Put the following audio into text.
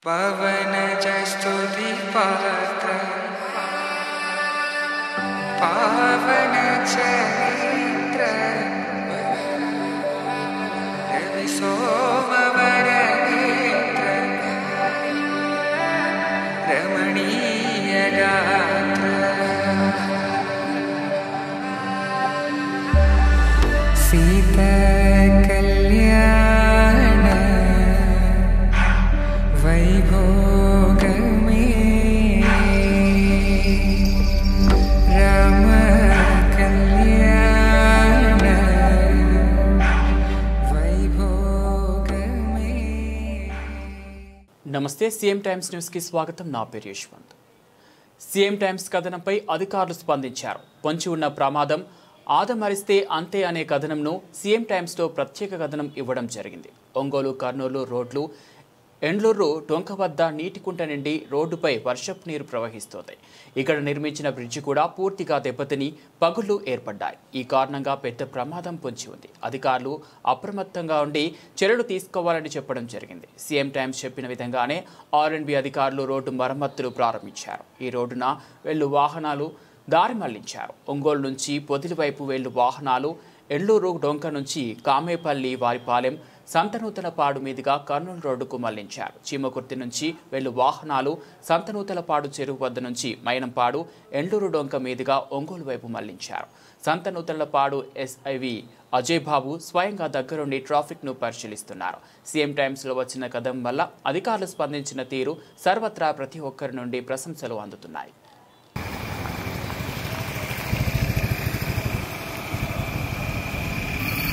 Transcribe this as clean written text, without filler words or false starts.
పవన జస్తుతి పాత్ర పావన చరిత్ర రవి సోమవర నేత్ర రమణీయ గాత్ర సీత కళ్యాణ వైభోగమే రామ కళ్యాణ వైభోగమే. నమస్తే, సీఎం టైమ్స్ న్యూస్ కి స్వాగతం. నా పేరు యశ్వంత్. సీఎం టైమ్స్ కథనంపై అధికారులు స్పందించారు. పొంచి ఉన్న ప్రమాదం ఆదమరిస్తే అంతే అనే కథనంను సీఎం టైమ్స్లో ప్రత్యేక కథనం ఇవ్వడం జరిగింది. ఒంగోలు కర్నూలు రోడ్లు ఎండ్లూరు డొంక వద్ద నీటి కుంట నిండి రోడ్డుపై వర్షపు నీరు ప్రవహిస్తోంది. ఇక్కడ నిర్మించిన బ్రిడ్జి కూడా పూర్తిగా దెబ్బతిని పగుళ్లు ఏర్పడ్డాయి. ఈ కారణంగా పెద్ద ప్రమాదం పొంచి ఉంది. అధికారులు అప్రమత్తంగా ఉండి చర్యలు తీసుకోవాలని చెప్పడం జరిగింది. సీఎం టైమ్స్ చెప్పిన విధంగానే ఆర్ఎండ్బి అధికారులు రోడ్డు మరమ్మతులు ప్రారంభించారు. ఈ రోడ్డున వెళ్ళు వాహనాలు దారి మళ్లించారు. ఒంగోలు నుంచి పొదిలి వైపు వెళ్ళు వాహనాలు ఎండ్లూరు డొంక నుంచి కామేపల్లి వారిపాలెం సంతనూతలపాడు మీదుగా కర్నూలు రోడ్డుకు మళ్లించారు. చీమకుర్తి నుంచి వెళ్ళు వాహనాలు సంతనూతలపాడు చెరువు వద్ద నుంచి మైనంపాడు ఎండ్లూరు డొంక మీదుగా ఒంగోలు వైపు మళ్లించారు. సంతనూతలపాడు ఎస్ఐవి అజయ్ బాబు స్వయంగా దగ్గరుండి ట్రాఫిక్ను పరిశీలిస్తున్నారు. సీఎం టైమ్స్లో వచ్చిన కథం వల్ల అధికారులు స్పందించిన తీరు సర్వత్రా ప్రతి ఒక్కరి నుండి ప్రశంసలు అందుతున్నాయి.